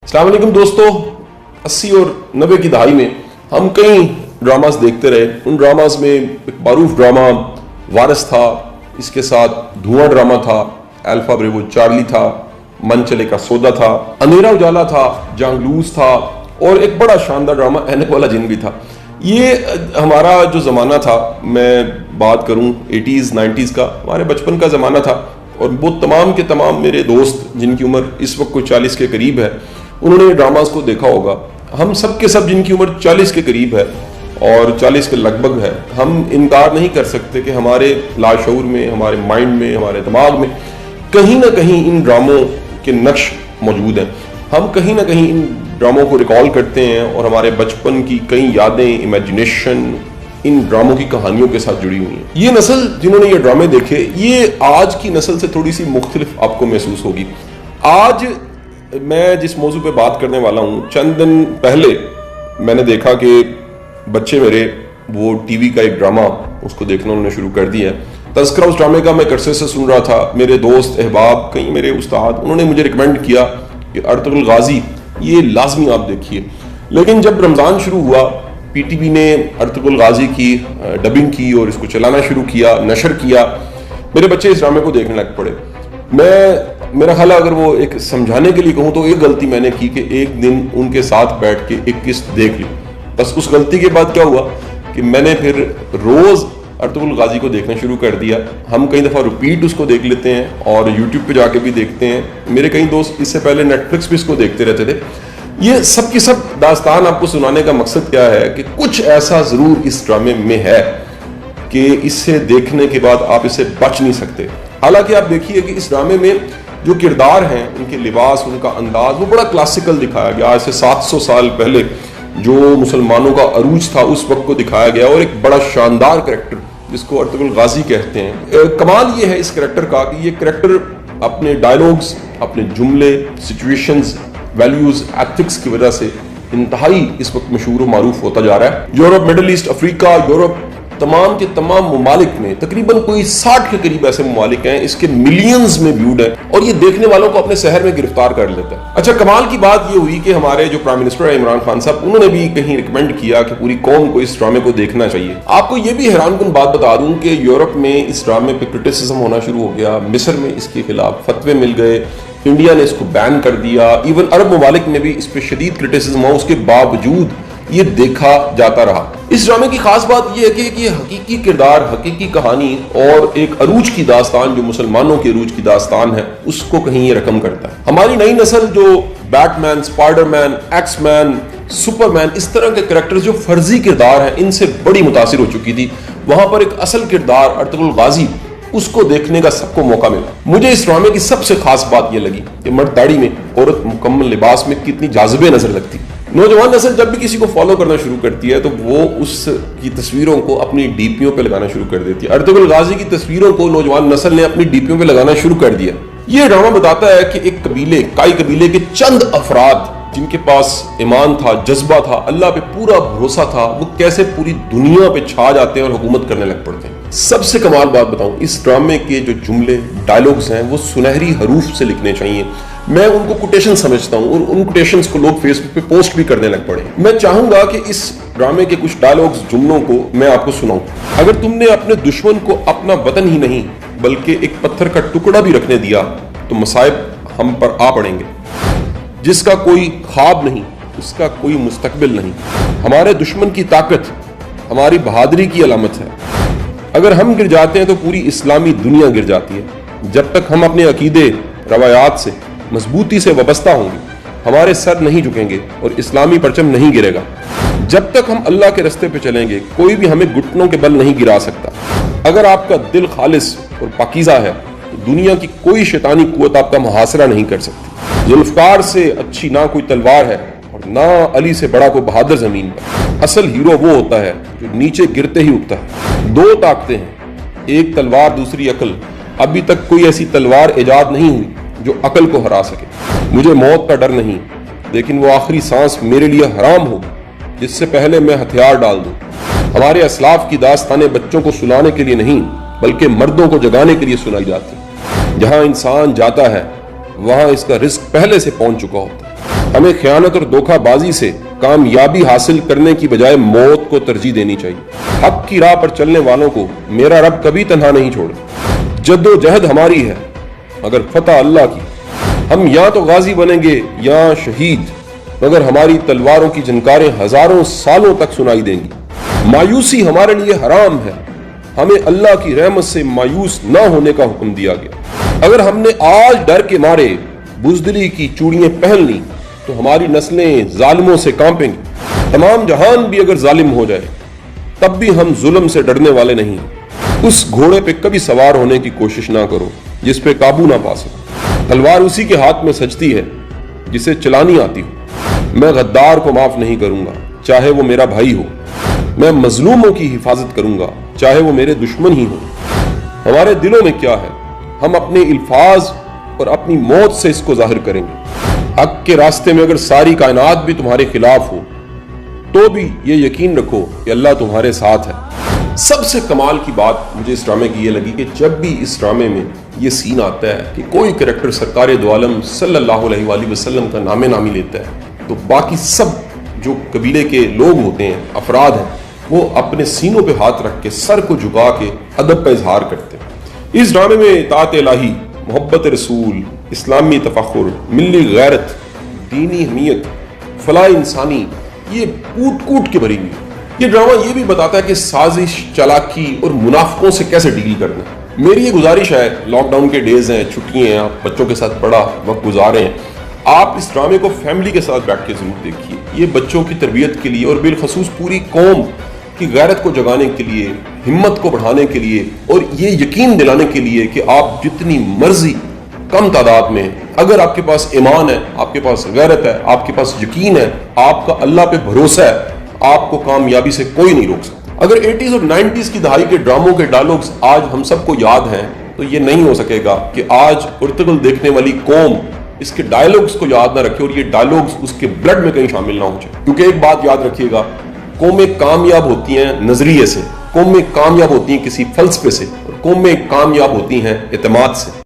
अस्सलाम वालेकुम दोस्तों, 80 और 90 की दहाई में हम कई ड्रामास देखते रहे। उन ड्रामास में एक मारूफ ड्रामा वारिस था, इसके साथ धुआं ड्रामा था, अल्फा ब्रेवो चार्ली था, मन चले का सौदा था, अंधेरा उजाला था, जांगलूस था और एक बड़ा शानदार ड्रामा ऐनक वाला जिन भी था। ये हमारा जो ज़माना था, मैं बात करूं 80s 90s का, हमारे बचपन का ज़माना था। और वो तमाम के तमाम मेरे दोस्त जिनकी उम्र इस वक्त कोई 40 के करीब है, उन्होंने ड्रामास को देखा होगा। हम सब के सब जिनकी उम्र 40 के करीब है और 40 के लगभग है, हम इनकार नहीं कर सकते कि हमारे लाशऊर में, हमारे माइंड में, हमारे दिमाग में कहीं ना कहीं इन ड्रामों के नक्श मौजूद हैं। हम कहीं ना कहीं इन ड्रामों को रिकॉल करते हैं और हमारे बचपन की कई यादें, इमेजिनेशन इन ड्रामों की कहानियों के साथ जुड़ी हुई हैं। ये नस्ल जिन्होंने ये ड्रामे देखे, ये आज की नस्ल से थोड़ी सी मुख्तलिफ आपको महसूस होगी। आज मैं जिस मौजू पे बात करने वाला हूँ, चंद दिन पहले मैंने देखा कि बच्चे मेरे वो टीवी का एक ड्रामा उसको देखना उन्होंने शुरू कर दिया है। तज़किरा उस ड्रामे का मैं करसे से सुन रहा था। मेरे दोस्त अहबाब, कई मेरे उस्ताद, उन्होंने मुझे रिकमेंड किया कि अर्तुगरुल गाजी ये लाजमी आप देखिए। लेकिन जब रमज़ान शुरू हुआ, पीटीवी ने अर्तुगरुल गाजी की डबिंग की और इसको चलाना शुरू किया, नशर किया। मेरे बच्चे इस ड्रामे को देखने लग पड़े। मेरा ख्याल अगर वो एक समझाने के लिए कहूँ तो एक गलती मैंने की कि एक दिन उनके साथ बैठ के एक किस्त देख ली। बस उस गलती के बाद क्या हुआ कि मैंने फिर रोज अर्तुगरुल गाजी को देखना शुरू कर दिया। हम कई दफ़ा रिपीट उसको देख लेते हैं और यूट्यूब पे जाके भी देखते हैं। मेरे कई दोस्त इससे पहले नेटफ्लिक्स पे इसको देखते रहते थे। ये सब की सब दास्तान आपको सुनाने का मकसद क्या है कि कुछ ऐसा जरूर इस ड्रामे में है कि इसे देखने के बाद आप इससे बच नहीं सकते। हालांकि आप देखिए कि इस ड्रामे में जो किरदार हैं, उनके लिबास, उनका अंदाज, वो बड़ा क्लासिकल दिखाया गया। आज से 700 साल पहले जो मुसलमानों का अरूज था उस वक्त को दिखाया गया और एक बड़ा शानदार कैरेक्टर जिसको अर्तुगरुल गाजी कहते हैं। कमाल ये है इस कैरेक्टर का कि ये कैरेक्टर अपने डायलॉग्स, अपने जुमले, सिचुएशंस, वैल्यूज, एथिक्स की वजह से इंतहाई इस वक्त मशहूर और मारूफ होता जा रहा है। Europe, middle east, Africa, Europe, तमाम के तमाम ममालिक में तकरीबन कोई 60 के करीब ऐसे ममालिक हैं, इसके मिलियंस में व्यूड है और ये देखने वालों को अपने शहर में गिरफ्तार कर लेता है। अच्छा, कमाल की बात ये हुई कि हमारे जो प्राइम मिनिस्टर है इमरान खान साहब, उन्होंने भी कहीं रिकमेंड किया कि पूरी कौम को इस ड्रामे को देखना चाहिए। आपको ये भी हैरानकुन बात बता दूं कि यूरोप में इस ड्रामे पे क्रिटिसिज्म होना शुरू हो गया, मिस्र में इसके खिलाफ फतवे मिल गए, इंडिया ने इसको बैन कर दिया, इवन अरब ममालिक में भी इस पर शदीद क्रिटिसिज्म हुआ। उसके बावजूद ये देखा जाता रहा। इस ड्रामे की खास बात यह है कि हकीकी किरदार, हकीकी कहानी और एक अरूज की दास्तान, जो मुसलमानों के अरूज की दास्तान है, उसको कहीं ये रकम करता है। हमारी नई नस्ल जो बैटमैन, स्पाइडरमैन, एक्समैन, सुपरमैन, इस तरह के कैरेक्टर्स जो फर्जी किरदार हैं, इनसे बड़ी मुतासिर हो चुकी थी। वहां पर एक असल किरदार अर्तुगरुल गाजी, उसको देखने का सबको मौका मिला। मुझे इस ड्रामे की सबसे खास बात यह लगी कि मर्द दाढ़ी में, औरत मुकम्मल लिबास में कितनी जाज़िबे नजर लगती। नौजवान नस्ल जब भी किसी को फॉलो करना शुरू करती है तो वो उसकी तस्वीरों को अपनी डीपीओ पे लगाना शुरू कर देती है। अर्तुगरुल गाजी की तस्वीरों को नौजवान नस्ल ने अपनी डीपीओ पे लगाना शुरू कर दिया। ये ड्रामा बताता है कि एक कबीले, काई कबीले के चंद अफराद जिनके पास ईमान था, जज्बा था, अल्लाह पे पूरा भरोसा था, वो कैसे पूरी दुनिया पे छा जाते हैं और हुकूमत करने लग पड़ते हैं। सबसे कमाल बात बताऊं, इस ड्रामे के जो जुमले, डायलॉग्स हैं, वो सुनहरी हरूफ से लिखने चाहिए। मैं उनको कोटेशन समझता हूं और उन कोटेशंस को लोग फेसबुक पे पोस्ट भी करने लग पड़े। मैं चाहूंगा कि इस ड्रामे के कुछ डायलॉग्स, जुमलों को मैं आपको सुनाऊं। अगर तुमने अपने दुश्मन को अपना वतन ही नहीं बल्कि एक पत्थर का टुकड़ा भी रखने दिया तो मसाइब हम पर आ पड़ेंगे। जिसका कोई ख्वाब नहीं, उसका कोई मुस्तकबिल नहीं। हमारे दुश्मन की ताकत हमारी बहादुरी की अलामत है। अगर हम गिर जाते हैं तो पूरी इस्लामी दुनिया गिर जाती है। जब तक हम अपने अकीदे, रवायात से मजबूती से वाबस्ता होंगे, हमारे सर नहीं झुकेंगे और इस्लामी परचम नहीं गिरेगा। जब तक हम अल्लाह के रास्ते पे चलेंगे, कोई भी हमें घुटनों के बल नहीं गिरा सकता। अगर आपका दिल खालिस और पाकीज़ा है तो दुनिया की कोई शैतानी कुव्वत आपका मुहासरा नहीं कर सकती। जुल्फकार से अच्छी ना कोई तलवार है और ना अली से बड़ा कोई बहादुर जमीन पर। असल हीरो वो होता है जो नीचे गिरते ही उठता है। दो ताकतें हैं, एक तलवार, दूसरी अकल। अभी तक कोई ऐसी तलवार इजाद नहीं हुई जो अकल को हरा सके। मुझे मौत का डर नहीं, लेकिन वो आखिरी सांस मेरे लिए हराम हो जिससे पहले मैं हथियार डाल दूं। हमारे असलाफ की दास्तानें बच्चों को सुनाने के लिए नहीं बल्कि मर्दों को जगाने के लिए सुनाई जाती। जहां इंसान जाता है वहां इसका रिस्क पहले से पहुंच चुका होता है। हमें खयानत और धोखाबाजी से कामयाबी हासिल करने की बजाय मौत को तरजीह देनी चाहिए। हक की राह पर चलने वालों को मेरा रब कभी तन्हा नहीं छोड़े। जद्दोजहद हमारी है मगर फतह अल्लाह की। हम या तो गाजी बनेंगे या शहीद, मगर हमारी तलवारों की झनकारें हजारों सालों तक सुनाई देंगी। मायूसी हमारे लिए हराम है। हमें अल्लाह की रहमत से मायूस न होने का हुक्म दिया गया। अगर हमने आज डर के मारे बुज़दिली की चूड़ियां पहन ली तो हमारी नस्लें जालिमों से कांपेंगी। तमाम जहान भी अगर जालिम हो जाए तब भी हम जुल्म से डरने वाले नहीं। उस घोड़े पे कभी सवार होने की कोशिश ना करो जिस पे काबू ना पा सको। तलवार उसी के हाथ में सजती है जिसे चलानी आती हो। मैं गद्दार को माफ नहीं करूंगा चाहे वो मेरा भाई हो। मैं मजलूमों की हिफाजत करूंगा चाहे वो मेरे दुश्मन ही हो। हमारे दिलों में क्या है हम अपने इल्फाज और अपनी मौत से इसको जाहिर करेंगे। हक के रास्ते में अगर सारी कायनात भी तुम्हारे खिलाफ हो तो भी ये यकीन रखो कि अल्लाह तुम्हारे साथ है। सबसे कमाल की बात मुझे इस ड्रामे की ये लगी कि जब भी इस ड्रामे में ये सीन आता है कि कोई कैरेक्टर सरकार दो आलम सल्लल्लाहु अलैहि वसल्लम का नामे नामी लेता है तो बाकी सब जो कबीले के लोग होते हैं, अफराद हैं, वो अपने सीनों पे हाथ रख के सर को झुका के अदब का इजहार करते हैं। इस ड्रामे में इताअत इलाही, मोहब्बत रसूल, इस्लामी तफक्कुर, मिल्ली गैरत, दीनी हमीयत, फलाह इंसानी, ये कूट कूट के भरी हुई। ये ड्रामा ये भी बताता है कि साजिश, चालाकी और मुनाफिकों से कैसे डील करना है। मेरी ये गुजारिश है, लॉकडाउन के डेज हैं, छुट्टियां हैं, आप बच्चों के साथ बड़ा वक्त गुजारे हैं, आप इस ड्रामे को फैमिली के साथ बैठ के जरूर देखिए। ये बच्चों की तरबियत के लिए और बिलखसूस पूरी कौम की गैरत को जगाने के लिए, हिम्मत को बढ़ाने के लिए और ये यकीन दिलाने के लिए कि आप जितनी मर्जी कम तादाद में, अगर आपके पास ईमान है, आपके पास गैरत है, आपके पास यकीन है, आपका अल्लाह पे भरोसा है, आपको कामयाबी से कोई नहीं रोक सकता। अगर 80s और 90s की दहाई के ड्रामों के डायलॉग्स आज हम सबको याद हैं तो ये नहीं हो सकेगा कि आज उर्तुगल देखने वाली कौम इसके डायलॉग्स को याद ना रखे और ये डायलॉग्स उसके ब्लड में कहीं शामिल ना हो जाए। क्योंकि एक बात याद रखिएगा, कौमें कामयाब होती हैं नजरिए से, कौमें कामयाब होती हैं किसी फलसफे से, और कौमें कामयाब होती हैं एतमाद से।